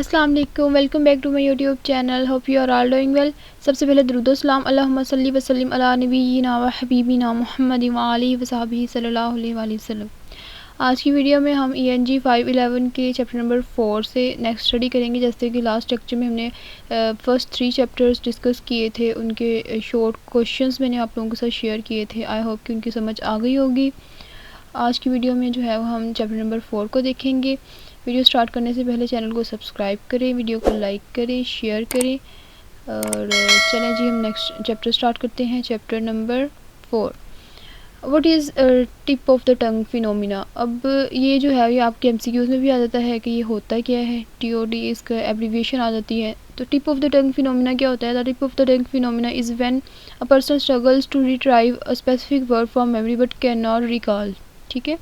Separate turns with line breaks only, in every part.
अस्सलाम वालेकुम, welcome back to my YouTube channel. Hope you are all doing well. सबसे पहले दुरूद सलाम अल्लाहुम्मा सल्ली व सल्लिम अला नबीना व हबीबिना मुहम्मद व आलिहि व सहबिही सल्लल्लाहु अलैहि वसल्लम। आज की वीडियो में हम ENG 511 के चैप्टर नंबर 4 से नेक्स्ट स्टडी करेंगे। जैसे कि लास्ट लेक्चर में हमने फर्स्ट 3 चैप्टर्स डिस्कस किए थे, उनके शॉर्ट क्वेश्चंस मैंने आप लोगों के साथ शेयर किए थे। आई होप कि उनकी समझ आ गई होगी। आज की वीडियो में जो है वो हम चैप्टर नंबर 4 को देखेंगे। वीडियो स्टार्ट करने से पहले चैनल को सब्सक्राइब करें, वीडियो को लाइक करें, शेयर करें और चलें जी हम नेक्स्ट चैप्टर स्टार्ट करते हैं। Chapter number 4, what is tip of the tongue phenomena. अब ये जो है ये आपके MCQs में भी आ जाता है कि ये होता क्या है। TOD इसका एब्रीविएशन आ जाती है। तो tip of the tongue phenomena क्या होता है? The tip of the tongue phenomena is when a person struggles to retrieve a specific word from memory but can not recall. ठीक है,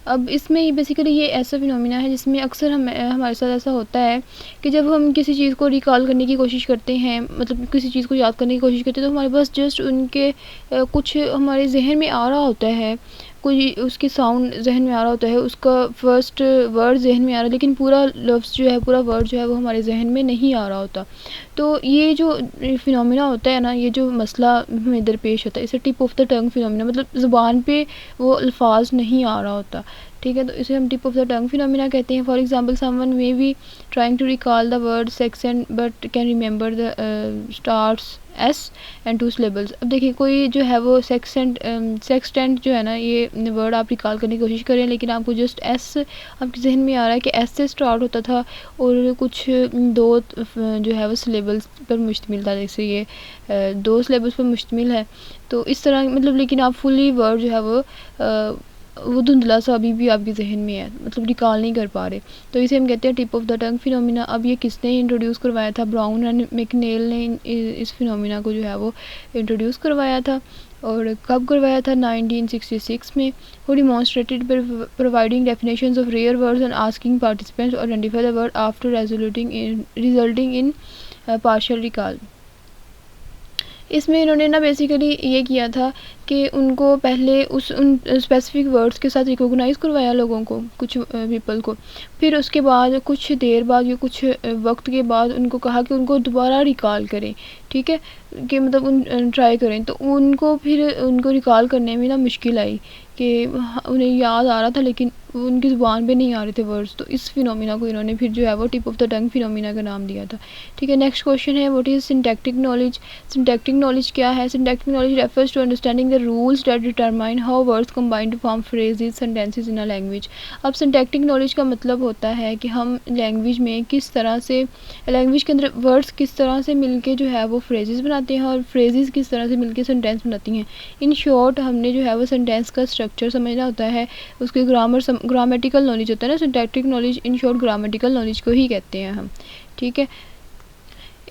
अब इसमें बेसिकली ये ऐसा फिनोमिना है जिसमें अक्सर हमारे साथ ऐसा होता है कि जब हम किसी चीज़ को रिकॉल करने की कोशिश करते हैं, मतलब किसी चीज़ को याद करने की कोशिश करते हैं, तो हमारे पास जस्ट उनके कुछ हमारे जहन में आ रहा होता है, कोई उसकी साउंड जहन में आ रहा होता है, उसका फर्स्ट वर्ड जहन में आ रहा है, लेकिन पूरा लफ्ज़ जो है, पूरा वर्ड जो है वो हमारे जहन में नहीं आ रहा होता। तो ये जो फिनोमिना होता है ना, ये जो मसला हमें दरपेश होता है, इसे tip of the tongue phenomena, मतलब ज़ुबान पे वो अल्फाज नहीं आ रहा होता। ठीक है, तो इसे हम tip of the tongue phenomena कहते हैं। For example someone may be trying to recall the word sextant but can remember the starts S and 2 syllables. अब देखिए कोई जो है वो सेक्सटेंट जो है ना, ये वर्ड आप रिकॉल करने की कोशिश करें, लेकिन आपको जस्ट S आपके जहन में आ रहा है कि S से स्टार्ट होता था और कुछ 2 जो है वो सिलेबल्स पर मुश्तमिल था। जैसे ये 2 सिलेबल्स पर मुश्तमिल है, तो इस तरह मतलब, लेकिन आप फुली वर्ड जो है वो धुंधला सा अभी भी आपके जहन में है, मतलब रिकॉल नहीं कर पा रहे। तो इसे हम कहते हैं tip of the tongue phenomena. अब ये किसने इंट्रोड्यूस करवाया था? ब्राउन एंड मैकनेल ने इस फिनोमिना को जो है वो इंट्रोड्यूस करवाया था। और कब करवाया था? 1966 में। वो demonstrated by providing definitions of rare words and asking participants to identify the word after resulting in partial recall. इसमें इन्होंने ना बेसिकली ये किया था कि उनको पहले उन स्पेसिफिक वर्ड्स के साथ रिकॉग्नाइज़ करवाया लोगों को, कुछ पीपल को। फिर उसके बाद कुछ देर बाद या कुछ वक्त के बाद उनको कहा कि उनको दोबारा रिकॉल करें। ठीक है, कि मतलब उन ट्राई करें। तो उनको फिर उनको रिकॉल करने में ना मुश्किल आई कि उन्हें याद आ रहा था लेकिन उनकी ज़ुबान पे नहीं आ रहे थे वर्ड्स। तो इस फिनोमिना को इन्होंने फिर जो है वो tip of the tongue phenomena का नाम दिया था। ठीक है, नेक्स्ट क्वेश्चन है what is syntactic knowledge. Syntactic knowledge क्या है? Syntactic knowledge refers to understanding the rules that determine how words combine to form phrases sentences in a language. अब सिंटैक्टिक नॉलेज का मतलब होता है कि हम लैंग्वेज में किस तरह से, लैंग्वेज के अंदर वर्ड्स किस तरह से मिलके जो है वो फ्रेजेस बनाते हैं और फ्रेजेस किस तरह से मिलके सेंटेंस बनाती हैं। इन शॉर्ट हमने जो है वो सेंटेंस का स्ट्रक्चर समझना होता है, उसके ग्रामेटिकल नॉलेज होता है ना। Syntactic knowledge in short grammatical knowledge को ही कहते हैं हम। ठीक है,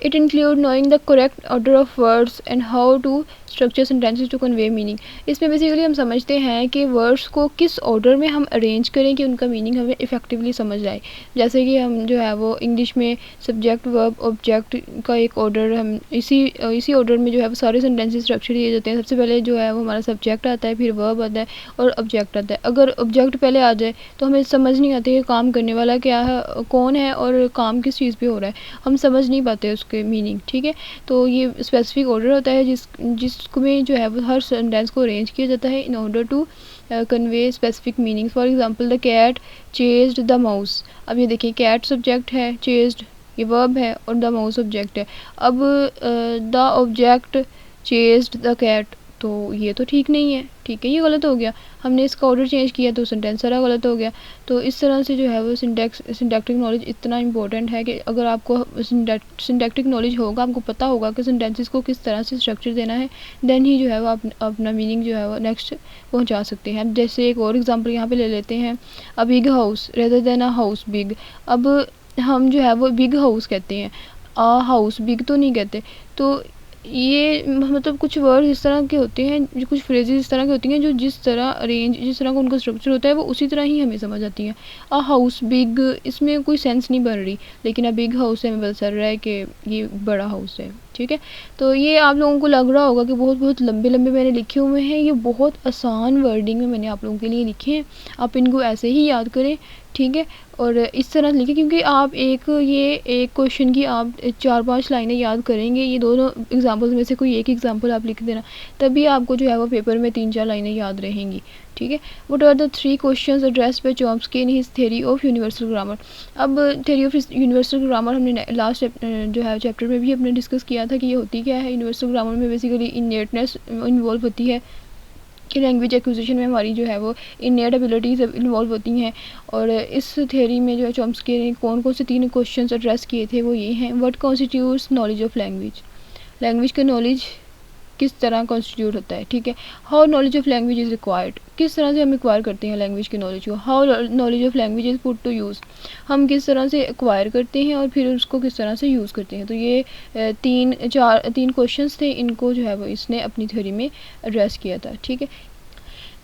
it include knowing the correct order of words and how to structure sentences to convey meaning. इसमें बेसिकली हम समझते हैं कि वर्ड्स को किस ऑर्डर में हम अरेंज करें कि उनका मीनिंग हमें इफ़ेक्टिवली समझ आए। जैसे कि हम जो है वो इंग्लिश में सब्जेक्ट वर्ब ऑब्जेक्ट का एक ऑर्डर, हम इसी ऑर्डर में जो है वो सारे सेंटेंसेस स्ट्रक्चर दिए जाते हैं। सबसे पहले जो है वो हमारा सब्जेक्ट आता है, फिर वर्ब आता है और ऑब्जेक्ट आता है। अगर ऑब्जेक्ट पहले आ जाए तो हमें समझ नहीं आती कि काम करने वाला क्या है, कौन है और काम किस चीज़ पर हो रहा है, हम समझ नहीं पाते उसके मीनिंग। ठीक है, तो ये स्पेसिफिक ऑर्डर होता है जिसमें जो है वो हर सेंटेंस को अरेंज किया जाता है in order to convey specific meanings. For example the cat chased the mouse. अब ये देखिए कैट सब्जेक्ट है, चेज्ड ये वर्ब है और द माउस ऑब्जेक्ट है। अब the object chased the cat, तो ये तो ठीक नहीं है। ठीक है, ये गलत हो गया, हमने इसका ऑर्डर चेंज किया तो सेंटेंस सारा गलत हो गया। तो इस तरह से जो है वो सिंटैक्टिक नॉलेज इतना इंपॉर्टेंट है कि अगर आपको सिंटैक्टिक नॉलेज होगा, आपको पता होगा कि सेंटेंसेस को किस तरह से स्ट्रक्चर देना है, देन ही जो है वो अपना मीनिंग जो है वो नेक्स्ट पहुंचा सकते हैं। जैसे एक और एग्जांपल यहाँ पे ले लेते हैं, a big house rather than a house big. अब हम जो है वो बिग हाउस कहते हैं, अ हाउस बिग तो नहीं कहते। तो ये मतलब कुछ वर्ड इस तरह के होते हैं, जो कुछ फ्रेजेस इस तरह की होती हैं जो जिस तरह का उनका स्ट्रक्चर होता है वो उसी तरह ही हमें समझ आती हैं। अ हाउस बिग, इसमें कोई सेंस नहीं बन रही, लेकिन अ बिग हाउस से हमें पता चल रहा है कि ये बड़ा हाउस है। ठीक है। तो ये आप लोगों को लग रहा होगा कि बहुत बहुत लंबे लंबे मैंने लिखे हुए हैं, ये बहुत आसान वर्डिंग में मैंने आप लोगों के लिए लिखे हैं, आप इनको ऐसे ही याद करें, ठीक है। और इस तरह लिखें, क्योंकि आप एक क्वेश्चन की आप 4-5 लाइनें याद करेंगे, ये दोनों एग्जांपल्स में से कोई एक एग्जांपल आप लिख देना, तभी आपको जो है वो पेपर में 3-4 लाइनें याद रहेंगी, ठीक है। What are the 3 questions addressed by Chomsky in his theory of universal grammar. अब थ्योरी ऑफ यूनिवर्सल ग्रामर हमने लास्ट जो है चैप्टर में भी हमने डिस्कस किया था कि ये होती क्या है। यूनिवर्सल ग्रामर में बेसिकली इनेटनेस इन्वॉल्व होती है कि लैंग्वेज एक्विजिशन में हमारी जो है वो इनेट एबिलिटीज़ इन्वॉल्व होती हैं। और इस थ्योरी में जो है चॉम्स्की ने कौन कौन से 3 क्वेश्चंस एड्रेस किए थे, वो ये हैं। What constitutes knowledge of language, language का नॉलेज किस तरह कॉन्स्टिट्यूट होता है, ठीक है। How knowledge of language is required, किस तरह से हम एक्वायर करते हैं लैंग्वेज की नॉलेज को। How knowledge of language is put to use, हम किस तरह से एक्वायर करते हैं और फिर उसको किस तरह से यूज़ करते हैं। तो ये 3 क्वेश्चंस थे, इनको जो है वो इसने अपनी थ्योरी में एड्रेस किया था, ठीक है।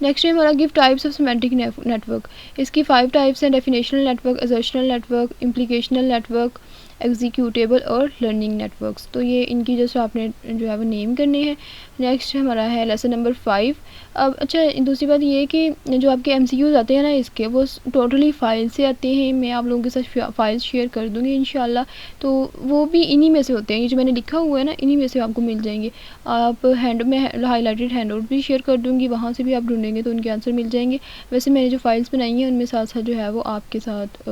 नेक्स्ट है हमारा give types of semantic network. इसकी 5 टाइप्स हैं। Definitional network, असर्शनल network, इम्प्लीकेशनल network, executable और लर्निंग नेटवर्क्स। तो ये इनकी जैसे आपने जो है वो नेम करने हैं। नेक्स्ट हमारा है लेसन नंबर 5। अब अच्छा, दूसरी बात ये कि जो आपके MCQs आते हैं ना इसके, वो टोटली फ़ाइल से आते हैं। मैं आप लोगों के साथ फ़ाइल शेयर कर दूँगी इंशाल्लाह, तो वो भी इन्हीं में से होते हैं। ये जो मैंने लिखा हुआ है ना, इन्हीं में से आपको मिल जाएंगे। आप में हाईलाइटेड हैंड आउट भी शेयर कर दूँगी, वहाँ से भी आप ढूँढेंगे तो उनके आंसर मिल जाएंगे। वैसे मैंने जो फाइल्स बनाई हैं उनमें साथ साथ जो है वो आपके साथ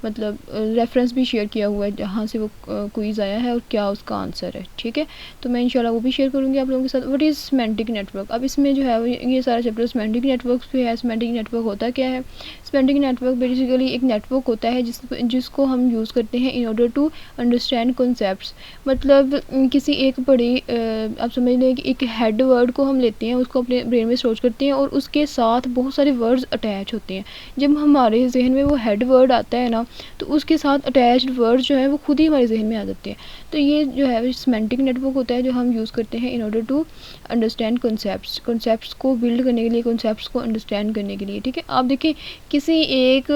मतलब रेफरेंस भी शेयर किया हुआ है, जहाँ से वो क्विज़ आया है और क्या उसका आंसर है, ठीक है। तो मैं इंशाल्लाह वो भी शेयर करूँगी आप लोगों के साथ। What is semantic network. अब इसमें जो है ये सारा चैप्टर सिमेंटिक नेटवर्क्स पे है। सिमेंटिक नेटवर्क होता क्या है। सिमेंटिक नेटवर्क बेसिकली एक नेटवर्क होता है जिसको हम यूज़ करते हैं in order to understand concepts. मतलब किसी एक बड़ी आप समझ लें कि एक हेड वर्ड को हम लेते हैं, उसको अपने ब्रेन में स्टोर करते हैं और उसके साथ बहुत सारे वर्ड्स अटैच होते हैं। जब हमारे जहन में वो हेड वर्ड आता है ना, तो उसके साथ अटैच्ड वर्ड्स जो है वो खुद ही हमारे जहन में आ जाते हैं। तो ये जो है सिमेंटिक नेटवर्क होता है जो हम यूज़ करते हैं in order to understand concepts को बिल्ड करने के लिए, कॉन्सेप्ट्स को अंडरस्टैंड करने के लिए, ठीक है। आप देखिए किसी एक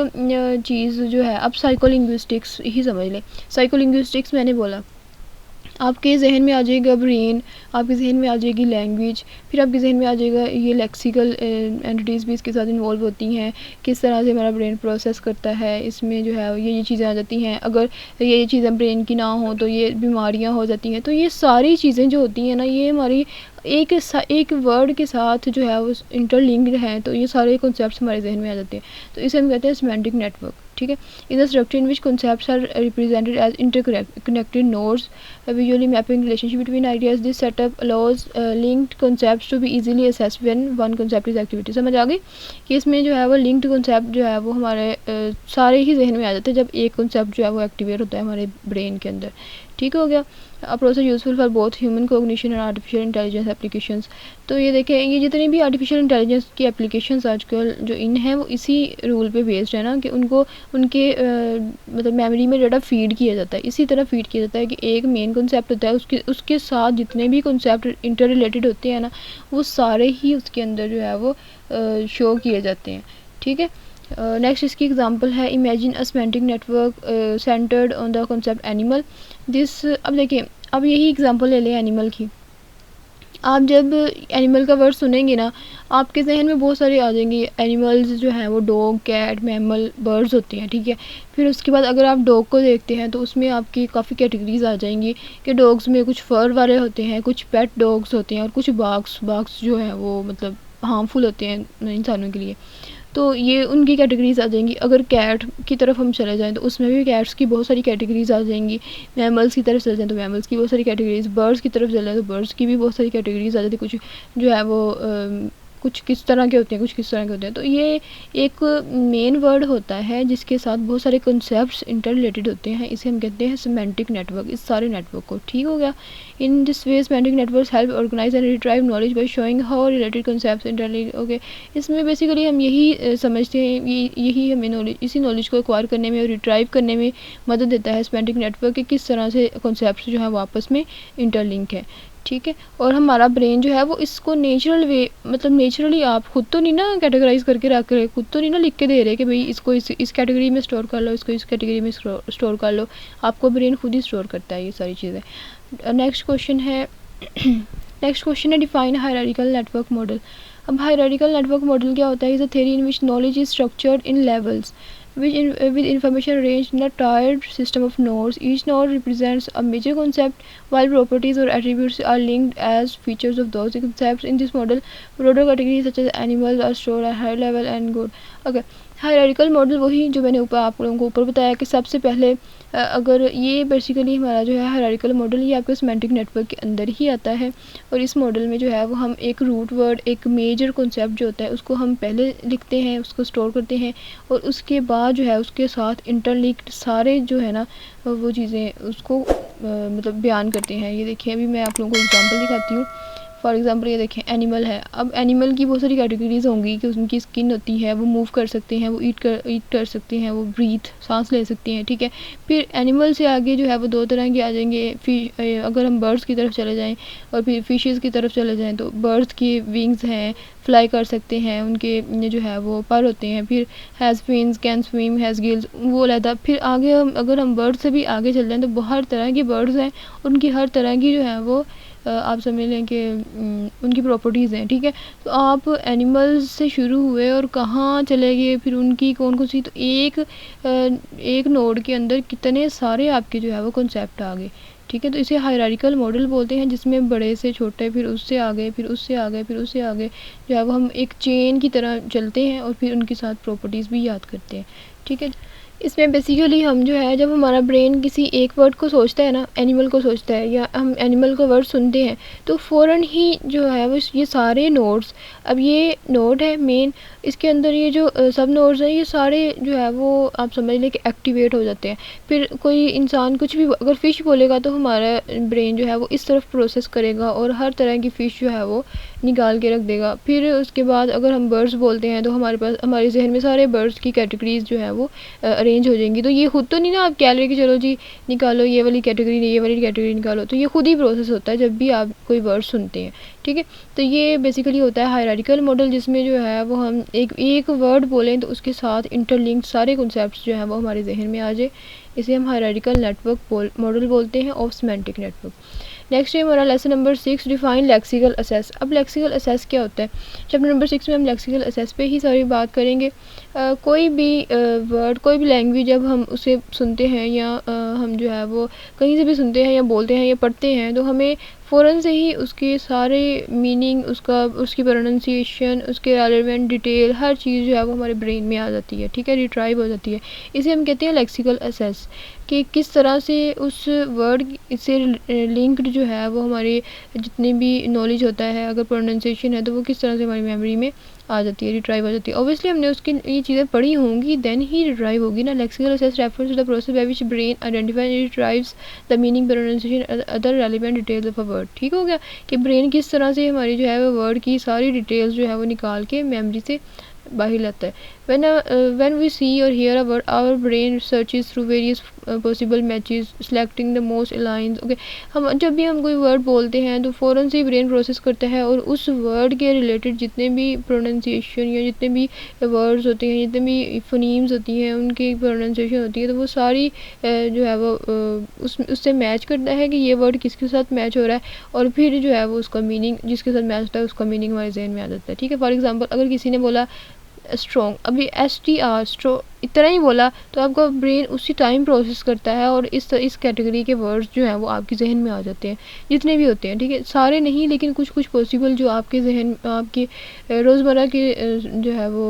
चीज़ जो है, आप साइकोलिंग्विस्टिक्स ही समझ लें। साइकोलिंग्विस्टिक्स मैंने बोला, आपके जहन में आ जाएगा ब्रेन, आपके जहन में आ जाएगी लैंग्वेज, फिर आपके जहन में आ जाएगा ये लेक्सिकल एंटिटीज़ भी इसके साथ इन्वॉल्व होती हैं, किस तरह से हमारा ब्रेन प्रोसेस करता है। इसमें जो है ये चीज़ें आ जाती हैं। अगर ये चीज़ें ब्रेन की ना हो तो ये बीमारियां हो जाती हैं। तो ये सारी चीज़ें जो होती हैं ना, ये हमारी एक वर्ड के साथ जो है वो इंटरलिंक्ड हैं। तो ये सारे कॉन्सेप्ट्स हमारे जहन में आ जाते हैं। तो इसे हम कहते हैं सिमेंटिक नेटवर्क, ठीक है। In the structure in which concepts are represented as interconnected nodes visually mapping relationship between ideas. This setup allows linked concepts to be easily assessed when one concept is activated. समझ आ गई कि इसमें जो है वो linked concept जो है वो हमारे सारे ही जहन में आ जाते हैं जब एक concept जो है वो एक्टिवेट होता है हमारे ब्रेन के अंदर, ठीक हो गया। A process useful for both human cognition and artificial intelligence applications. तो ये देखें, ये जितनी भी आर्टिफिशियल इंटेलिजेंस की एप्लीकेशंस आजकल जो इन हैं वो इसी रूल पे बेस्ड है ना, कि उनको उनके मतलब मेमोरी में डाटा फीड किया जाता है। इसी तरह फीड किया जाता है कि एक मेन कॉन्सेप्ट होता है, उसके साथ जितने भी कॉन्सेप्ट इंटर रिलेटेड होते हैं ना, वो सारे ही उसके अंदर जो है वो शो किए जाते हैं, ठीक है। नेक्स्ट इसकी एग्जांपल है imagine a semantic network centred on the concept animal. This, अब देखिए, अब यही एग्जांपल ले लें एनिमल की। आप जब एनिमल का वर्ड सुनेंगे ना, आपके जहन में बहुत सारे आ जाएंगे एनिमल्स जो हैं वो डॉग, कैट, मैमल, बर्ड्स होती हैं, ठीक है। फिर उसके बाद अगर आप डॉग को देखते हैं तो उसमें आपकी काफ़ी कैटेगरीज आ जाएंगी कि डॉग्स में कुछ फर वाले होते हैं, कुछ पेट डॉग्स होते हैं और कुछ बाग्स जो हैं वो मतलब हार्मफुल होते हैं इंसानों के लिए। तो ये उनकी कैटेगरीज आ जाएंगी। अगर कैट की तरफ हम चले जाएँ तो उसमें भी कैट्स की बहुत सारी कैटेगरीज आ जाएंगी। मैमल्स की तरफ चले जाएँ तो मैमल्स की बहुत सारी कैटेगरीज, बर्ड्स की तरफ चले जाएँ तो बर्ड्स की भी बहुत सारी कैटेगरीज आ जाती है। कुछ जो है वो कुछ किस तरह के होते हैं, कुछ किस तरह के होते हैं। तो ये एक मेन वर्ड होता है जिसके साथ बहुत सारे कॉन्सेप्ट्स इंटर रिलेटेड होते हैं, इसे हम कहते हैं सिमेंटिक नेटवर्क, इस सारे नेटवर्क को, ठीक हो गया। In this way semantic networks help organise and retrieve knowledge by showing how related concepts interlink. Okay, इसमें बेसिकली हम यही समझते हैं, यही हमें नॉलेज, इसी नॉलेज को एक्वायर करने में और रिट्राइव करने में मदद देता है सिमेंटिक नेटवर्क के, किस तरह से कॉन्सेप्ट्स जो हैं वो आपस में इंटरलिंक है, ठीक है। और हमारा ब्रेन जो है वो इसको नेचुरल वे, मतलब नेचुरली, आप खुद तो नहीं ना कैटेगराइज करके रख रहे, खुद तो नहीं ना लिख के दे रहे कि भाई इसको इस कैटेगरी में स्टोर कर लो, इसको इस कैटेगरी में स्टोर कर लो। आपको ब्रेन खुद ही स्टोर करता है ये सारी चीज़ें। नेक्स्ट क्वेश्चन है डिफाइन हायरार्किकल नेटवर्क मॉडल। अब हायरार्किकल नेटवर्क मॉडल क्या होता है? Is a theory in which knowledge is structured in levels with information arranged in a tiered system of nodes. Each node represents a major concept, while properties or attributes are linked as features of those concepts. In this model, broader categories such as animals are stored at higher level and good. Okay, hierarchical model वही जो मैंने ऊपर आप लोगों को ऊपर बताया कि सबसे पहले अगर ये बेसिकली हमारा जो है हायरार्किकल मॉडल ये आपके सिमेंटिक नेटवर्क के अंदर ही आता है। और इस मॉडल में जो है वो हम एक रूट वर्ड, एक मेजर कॉन्सेप्ट जो होता है उसको हम पहले लिखते हैं, उसको स्टोर करते हैं, और उसके बाद जो है उसके साथ इंटरलिंक्ड सारे जो है ना वो चीज़ें उसको मतलब बयान करते हैं। ये देखिए, अभी मैं आप लोगों को एग्जांपल दिखाती हूँ। फॉर एग्ज़ाम्पल ये देखें, एनिमल है। अब एनिमल की बहुत सारी कैटेगरीज होंगी कि उनकी स्किन होती है, वो मूव कर सकते हैं, वो ईट कर सकते हैं, वो ब्रीथ सांस ले सकते हैं, ठीक है। फिर एनिमल से आगे जो है वो दो तरह के आ जाएंगे। अगर हम बर्ड्स की तरफ चले जाएं और फिर फिशेस की तरफ चले जाएं तो बर्ड्स की विंग्स हैं, फ्लाई कर सकते हैं, उनके जो है वो पर होते हैं। फिर has fins, can swim, has gills, वो अलग। फिर आगे अगर हम बर्ड से भी आगे चल जाएँ तो बहुत तरह के बर्ड्स हैं, उनकी हर तरह की जो है वो आप समझ लें कि उनकी प्रॉपर्टीज़ हैं, ठीक है। तो आप एनिमल्स से शुरू हुए और कहाँ चले गए, फिर उनकी कौन कौन सी, तो एक नोड के अंदर कितने सारे आपके जो है वो कॉन्सेप्ट आ गए, ठीक है। तो इसे हायरार्किकल मॉडल बोलते हैं, जिसमें बड़े से छोटे, फिर उससे आगे, फिर उससे आगे, फिर उससे आगे जो है वो हम एक चेन की तरह चलते हैं और फिर उनके साथ प्रॉपर्टीज़ भी याद करते हैं, ठीक है। इसमें बेसिकली हम जो है जब हमारा ब्रेन किसी एक वर्ड को सोचता है ना, एनिमल को सोचता है या हम एनिमल का वर्ड सुनते हैं तो फ़ौरन ही जो है वो ये सारे नोड्स, अब ये नोड है मेन, इसके अंदर ये जो सब नोड्स हैं ये सारे जो है वो आप समझ लें कि एक्टिवेट हो जाते हैं। फिर कोई इंसान कुछ भी अगर फ़िश बोलेगा तो हमारा ब्रेन जो है वो इस तरफ प्रोसेस करेगा और हर तरह की फ़िश जो है वो निकाल के रख देगा। फिर उसके बाद अगर हम बर्ड्स बोलते हैं तो हमारे पास हमारे जहन में सारे बर्ड्स की कैटेगरीज जो है वो अरेंज हो जाएंगी। तो ये खुद तो नहीं ना आप कह रहे कि चलो जी निकालो ये वाली कैटेगरी, ये वाली कैटेगरी निकालो, तो ये खुद ही प्रोसेस होता है जब भी आप कोई वर्ड सुनते हैं, ठीक है। तो ये बेसिकली होता है हायरार्किकल मॉडल, जिसमें जो है वो हम एक वर्ड बोलें तो उसके साथ इंटरलिंक्ड सारे कॉन्सेप्ट्स जो हैं वो हमारे जहन में आ जाए। इसे हम हायरार्किकल नेटवर्क मॉडल बोलते हैं ऑफ सिमेंटिक नेटवर्क। नेक्स्ट है हमारा lesson number 6, define lexical assess. अब लेक्सिकल असेस क्या होता है? चैप्टर नंबर 6 में हम लेक्सिकल असेस पे ही सारी बात करेंगे। कोई भी वर्ड, कोई भी लैंग्वेज जब हम उसे सुनते हैं या हम जो है वो कहीं से भी सुनते हैं या बोलते हैं या पढ़ते हैं तो हमें फ़ौरन से ही उसके सारे मीनिंग, उसकी प्रोनाउंसिएशन, उसके रेलेवेंट डिटेल, हर चीज़ जो है वो हमारे ब्रेन में आ जाती है, ठीक है, रिट्राइव हो जाती है। इसे हम कहते हैं लेक्सिकल असेस, कि किस तरह से उस वर्ड से लिंक्ड जो है वो हमारे जितने भी नॉलेज होता है, अगर प्रोनाउंसिएशन है तो वो किस तरह से हमारी मेमोरी में आ जाती है, रिट्राइव हो जाती है। ऑब्वियसली हमने उसकी ये चीज़ें पढ़ी होंगी, देन ही रिट्राइव होगी ना। Lexical access refers to the process by which brain identify and retrieves the meaning, pronunciation, other relevant details of a word. ठीक हो गया कि ब्रेन किस तरह से हमारी जो है वो वर्ड की सारी डिटेल्स जो है वो निकाल के मेमोरी से बाहर लाता है। when we see or hear a word, our brain searches through various possible matches, selecting the most aligns. Okay, हम जब भी हम कोई वर्ड बोलते हैं तो फ़ौरन से ब्रेन प्रोसेस करता है और उस वर्ड के रिलेटेड जितने भी प्रोनाउंसिएशन या जितने भी वर्ड्स होते हैं, जितने भी फोनीम्स होती हैं, उनकी प्रोनाउंसिएशन होती है, तो वो सारी जो है वो उससे मैच करता है कि ये वर्ड किसके साथ मैच हो रहा है, और फिर जो है वो उसका मीनिंग जिसके साथ मैच होता है उसका मीनिंग हमारे जहन में आ जाता है। ठीक है, फॉर एग्जांपल अगर किसी ने बोला स्ट्रॉन्ग, अभी STR स्ट्रो इतना ही बोला तो आपका ब्रेन उसी टाइम प्रोसेस करता है और इस कैटेगरी के वर्ड्स जो हैं वो आपके जहन में आ जाते हैं, जितने भी होते हैं। ठीक है, सारे नहीं लेकिन कुछ कुछ पॉसिबल जो आपके जहन आपके रोज़मर्रा के जो है वो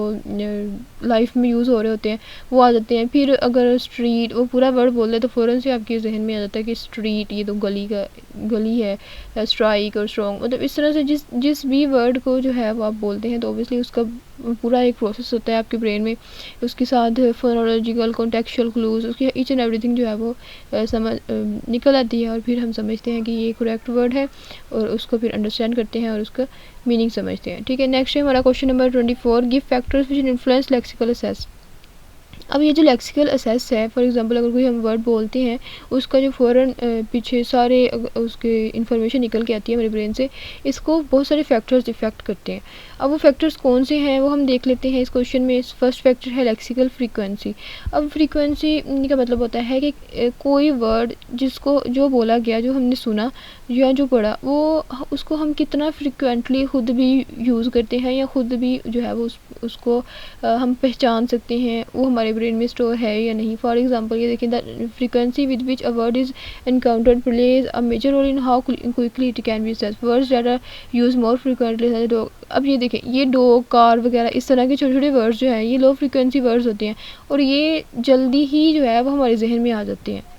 लाइफ में यूज़ हो रहे होते हैं वो आ जाते हैं। फिर अगर स्ट्रीट वो पूरा वर्ड बोल दे तो फ़ौरन से आपके जहन में आ जाता है कि स्ट्रीट ये तो गली है, स्ट्राइक और स्ट्रॉन्ग, मतलब इस तरह से जिस भी वर्ड को जो है वो आप बोलते हैं तो ऑब्वियसली उसका पूरा एक प्रोसेस होता है आपके ब्रेन में, उसके साथ फोनोलॉजिकल कॉन्टेक्चुअल क्लूज, उसकी ईच एंड एवरीथिंग जो है वो समझ निकल आती है और फिर हम समझते हैं कि ये करेक्ट वर्ड है और उसको फिर अंडरस्टैंड करते हैं और उसका मीनिंग समझते हैं। ठीक है, नेक्स्ट है हमारा question number 24, give factors which influence lexical assess. अब ये जो लेक्सिकल असेस है, फॉर एग्जांपल अगर कोई हम वर्ड बोलते हैं, उसका जो फ़ौरन पीछे सारे उसके इन्फॉर्मेशन निकल के आती है हमारे ब्रेन से, इसको बहुत सारे फैक्टर्स इफ़ेक्ट करते हैं। अब वो फैक्टर्स कौन से हैं वो हम देख लेते हैं इस क्वेश्चन में। फर्स्ट फैक्टर है लेक्सिकल फ्रीक्वेंसी। अब फ्रीक्वेंसी का मतलब होता है कि कोई वर्ड जिसको जो बोला गया, जो हमने सुना या जो पढ़ा, वो उसको हम कितना फ्रिक्वेंटली ख़ुद भी यूज़ करते हैं या ख़ुद भी जो है वो उसको हम पहचान सकते हैं, वो हमारे ब्रेन में स्टोर है या नहीं। फॉर एग्जांपल ये देखिए, the frequency with which a word is encountered plays a major role in how quickly it can be accessed. Words that are use more frequently dog. अब ये देखें, ये डॉग, कार वगैरह इस तरह के छोटे छोटे वर्ड्स जो हैं ये लो फ्रिक्वेंसी वर्ड्स होते हैं और ये जल्दी ही जो है वो हमारे जहन में आ जाते हैं।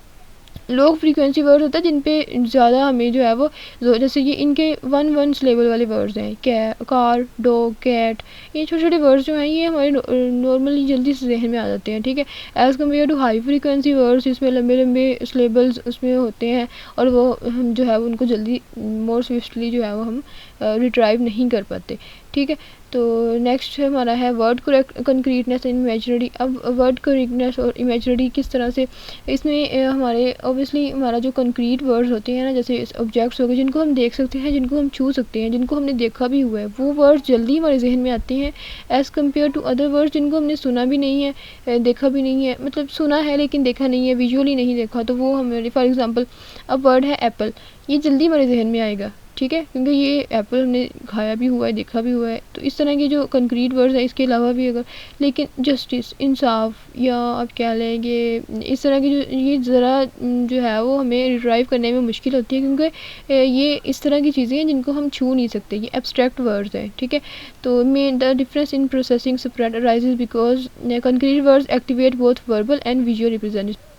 लो फ्रीक्वेंसी वर्ड्स होता है जिन पे ज़्यादा हमें जो है वो, जैसे ये इनके वन सिलेबल वाले वर्ड्स हैं, कार, डॉग, कैट, ये छोटे छोटे वर्ड्स जो हैं ये हमारे नॉर्मली जल्दी से जहन में आ जाते हैं, ठीक है। As compare to high frequency words, इसमें लंबे लंबे सिलेबल्स उसमें होते हैं और वो हम जो है उनको जल्दी मोर स्विफ्टली जो है वो हम रिट्राइव नहीं कर पाते, ठीक है। तो नेक्स्ट हमारा है वर्ड कंक्रीटनेस इन इमेजिनरी। अब वर्ड करेक्टनेस और इमेजिनरी किस तरह से, इसमें हमारे ऑब्वियसली हमारा जो कंक्रीट वर्ड्स होते हैं ना, जैसे ऑब्जेक्ट्स हो गए जिनको हम देख सकते हैं, जिनको हम छू सकते हैं, जिनको हमने देखा भी हुआ है, वो वर्ड्स जल्दी हमारे जहन में आते हैं as compare to other words जिनको हमने सुना भी नहीं है, देखा भी नहीं है, मतलब सुना है लेकिन देखा नहीं है, विजुअली नहीं देखा, तो वो हमारे, फॉर एग्ज़ाम्पल अब वर्ड है एप्पल, ये जल्दी हमारे जहन में आएगा, ठीक है, क्योंकि ये एप्पल हमने खाया भी हुआ है, देखा भी हुआ है। तो इस तरह के जो कंक्रीट वर्ड्स हैं, इसके अलावा भी अगर, लेकिन जस्टिस, इंसाफ, या आप क्या लेंगे, इस तरह की जो ये ज़रा जो है वो हमें रिट्राइव करने में मुश्किल होती है, क्योंकि ये इस तरह की चीज़ें हैं जिनको हम छू नहीं सकते, ये एब्स्ट्रैक्ट वर्ड्स हैं, ठीक है। तो main the difference in processing spread arises because concrete words activate both verbal and visual representation.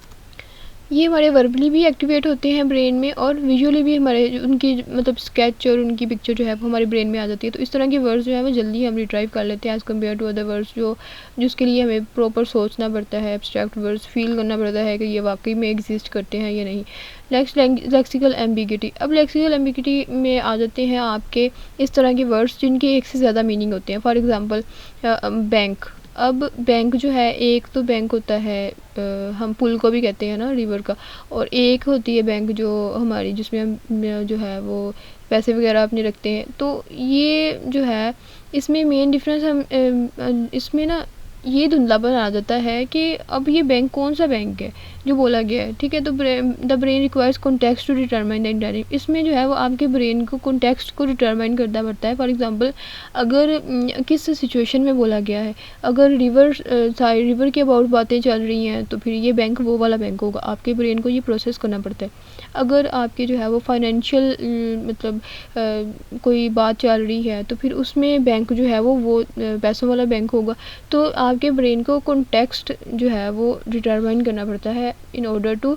ये हमारे वर्बली भी एक्टिवेट होते हैं ब्रेन में और विजुअली भी हमारे उनकी मतलब स्केच और उनकी पिक्चर जो है वो हमारे ब्रेन में आ जाती है। तो इस तरह के वर्ड्स जो है वो जल्दी हम रिट्राइव कर लेते हैं as compare to other words जिसके लिए हमें प्रॉपर सोचना पड़ता है, एब्स्ट्रैक्ट वर्ड्स फील करना पड़ता है कि ये वाकई में एग्जिस्ट करते हैं या नहीं। Next lexical ambiguity. अब लेक्सिकल एम्बिगिटी में आ जाते हैं आपके इस तरह के वर्ड्स जिनके एक से ज़्यादा मीनिंग होते हैं। For example bank. अब बैंक जो है, एक तो बैंक होता है हम पुल को भी कहते हैं ना, रिवर का, और एक होती है बैंक जो हमारी जिसमें हम जो है वो पैसे वगैरह अपने रखते हैं। तो ये जो है इसमें मेन डिफरेंस हम इसमें ना ये धुंधलापन आ जाता है कि अब ये बैंक कौन सा बैंक है जो बोला गया है, ठीक है। तो the brain requires context to determine the intent. इसमें जो है वो आपके ब्रेन को कॉन्टेक्स्ट को डिटरमाइन करना पड़ता है। फॉर एग्जांपल अगर किस सिचुएशन में बोला गया है, अगर रिवर के अबाउट बातें चल रही हैं तो फिर ये बैंक वो वाला बैंक होगा, आपके ब्रेन को ये प्रोसेस करना पड़ता है। अगर आपके जो है वो फाइनेंशियल मतलब कोई बात चल रही है तो फिर उसमें बैंक जो है वो पैसों वाला बैंक होगा। तो आपके ब्रेन को कॉन्टेक्स्ट जो है वो डिटरमाइन करना पड़ता है in order to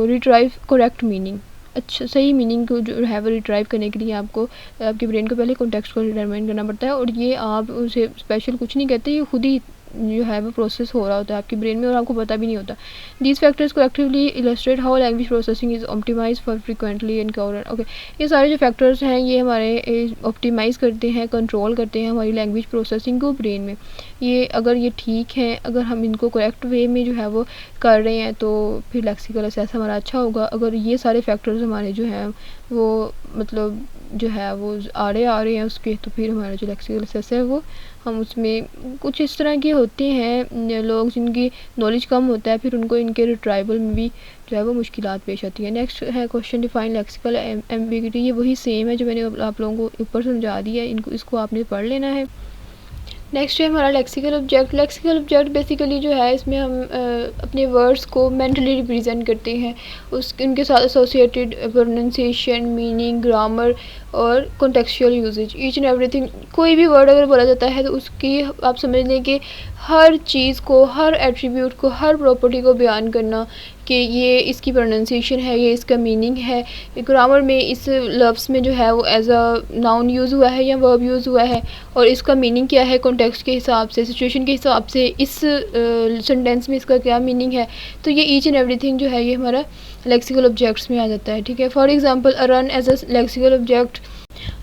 retrieve correct meaning. अच्छा, सही मीनिंग को जो है वो रिट्राइव करने के लिए आपको आपके ब्रेन को पहले कॉन्टेक्स्ट को डिटरमाइन करना पड़ता है, और ये आप उसे स्पेशल कुछ नहीं कहते, ये खुद ही जो है वो प्रोसेस हो रहा होता है आपके ब्रेन में और आपको पता भी नहीं होता। These factors collectively illustrate how language processing is optimise for frequently encounter. Okay, ये सारे जो फैक्टर्स हैं ये हमारे ऑप्टिमाइज करते हैं, कंट्रोल करते हैं हमारी लैंग्वेज प्रोसेसिंग को ब्रेन में। ये अगर ये ठीक है, अगर हम इनको करेक्ट वे में जो है वो कर रहे हैं तो फिर लेक्सिकल असेस हमारा अच्छा होगा। अगर ये सारे फैक्टर्स हमारे जो हैं वो मतलब जो है वो आ रहे हैं उसके, तो फिर हमारा जो लेक्सिकल असेस है वो हम उसमें कुछ इस तरह के होते हैं लोग जिनकी नॉलेज कम होता है, फिर उनको इनके रिट्राइवल में भी जो है वो मुश्किलात पेश आती है। नेक्स्ट है क्वेश्चन डिफाइन लेक्सिकल एम्बिगिटी। ये वही सेम है जो मैंने आप लोगों को ऊपर समझा दिया है, इसको आपने पढ़ लेना है। नेक्स्ट है हमारा lexical object. Lexical object basically जो है इसमें हम अपने वर्ड्स को मेंटली रिप्रेजेंट करते हैं, उनके साथ एसोसिएटेड प्रोनाउंसिएशन, मीनिंग, ग्रामर और contextual usage, each and everything. कोई भी वर्ड अगर बोला जाता है तो उसकी आप समझ लें कि हर चीज़ को, हर एट्रीब्यूट को, हर प्रॉपर्टी को बयान करना कि ये इसकी प्रोनाउंसिएशन है, ये इसका मीनिंग है। ग्रामर में इस लफ्ज़ में जो है वो एज अ नाउन यूज़ हुआ है या वर्ब यूज़ हुआ है और इसका मीनिंग क्या है कॉन्टेक्स्ट के हिसाब से, सिचुएशन के हिसाब से, इस सेंटेंस में इसका क्या मीनिंग है। तो ये ईच एंड एवरीथिंग जो है ये हमारा लेक्सिकल ऑब्जेक्ट्स में आ जाता है, ठीक है। For example a run as a lexical object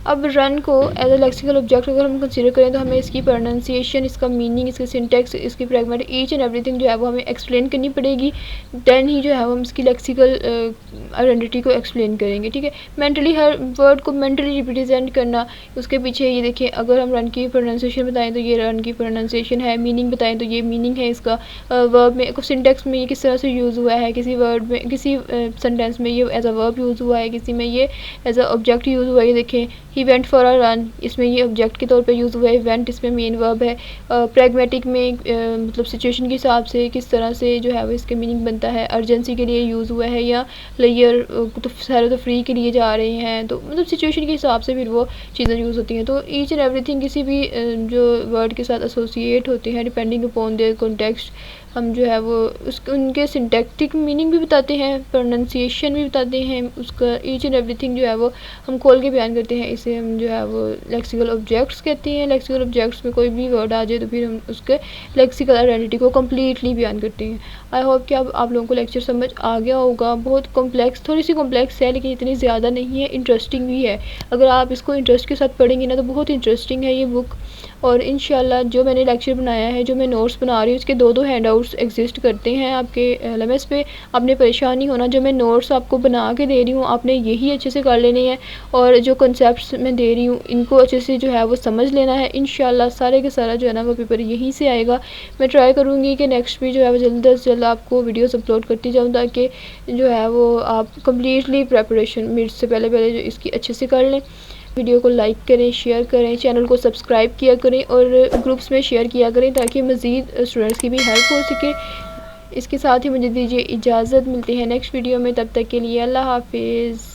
अब रन को एज अ लेक्सिकल ऑब्जेक्ट अगर हम कंसीडर करें तो हमें इसकी प्रोनाउंसिएशन, इसका मीनिंग, इसका सिंटेक्स, इसकी प्रैग्मेटिक, ईच एंड एवरीथिंग जो है वो हमें एक्सप्लेन करनी पड़ेगी। देन ही जो है वो हम इसकी लेक्सिकल आइडेंटिटी को एक्सप्लेन करेंगे। ठीक है, मेंटली हर वर्ड को मेंटली रिप्रेजेंट करना, उसके पीछे ये देखिए अगर हम रन की प्रोनाउंसिएशन बताएं तो ये रन की प्रोनाउंसिएशन है, मीनिंग बताएं तो ये मीनिंग है इसका, वर्ब में सिंटेक्स में ये किस तरह से यूज़ हुआ है, किसी वर्ड में किसी सेंटेंस में ये एज अ वर्ब यूज़ हुआ है, किसी में ये एज अ ऑब्जेक्ट यूज़ हुआ है। ये देखें he went for a run, इसमें ये ऑब्जेक्ट के तौर पे यूज़ हुआ है, वेंट इसमें मेन वर्ब है। प्रैग्मेटिक में मतलब सिचुएशन के हिसाब से किस तरह से जो है वो इसके मीनिंग बनता है, अर्जेंसी के लिए यूज़ हुआ है या लेयर तो सैर तफरी के लिए जा रहे हैं, तो मतलब सिचुएशन के हिसाब से फिर वो चीज़ें यूज़ होती हैं। तो ईच एंड एवरीथिंग किसी भी जो वर्ड के साथ एसोसिएट होते हैं डिपेंडिंग अपॉन देयर कॉन्टेक्स्ट, हम जो है वो उनके सिंटैक्टिक मीनिंग भी बताते हैं, प्रोनाउंसिएशन भी बताते हैं, उसका ईच एंड एवरीथिंग जो है वो हम खोल के बयान करते हैं। इसे हम जो है वो लेक्सिकल ऑब्जेक्ट्स कहते हैं। लेक्सिकल ऑब्जेक्ट्स में कोई भी वर्ड आ जाए तो फिर हम उसके लेक्सिकल आइडेंटिटी को कम्प्लीटली बयान करते हैं। आई होप कि अब आप लोगों को लेक्चर समझ आ गया होगा। बहुत कॉम्प्लेक्स, थोड़ी सी कॉम्प्लेक्स है लेकिन इतनी ज़्यादा नहीं है, इंटरेस्टिंग भी है। अगर आप इसको इंटरेस्ट के साथ पढ़ेंगे ना तो बहुत इंटरेस्टिंग है ये बुक। और इंशाल्लाह जो मैंने लेक्चर बनाया है, जो मैं नोट्स बना रही हूँ, उसके दो हैंड आउट्स एग्जिस्ट करते हैं आपके LMS पे। आपने परेशान नहीं होना, जो मैं नोट्स आपको बना के दे रही हूँ आपने यही अच्छे से कर लेने हैं, और जो कॉन्सेप्ट्स मैं दे रही हूँ इनको अच्छे से जो है वो समझ लेना है। इंशाल्लाह सारे के सारा जो है ना वो पेपर यहीं से आएगा। मैं ट्राई करूँगी कि नेक्स्ट भी जो है वो जल्द से जल्द आपको वीडियोस अपलोड करती जाऊँ, ताकि जो है वो आप कम्प्लीटली प्रेपरेशन मिड से पहले जो इसकी अच्छे से कर लें। वीडियो को लाइक करें, शेयर करें, चैनल को सब्सक्राइब किया करें और ग्रुप्स में शेयर किया करें ताकि मज़ीद स्टूडेंट्स की भी हेल्प हो सके। इसके साथ ही मुझे दीजिए इजाज़त, मिलते हैं नेक्स्ट वीडियो में, तब तक के लिए अल्लाह हाफिज़।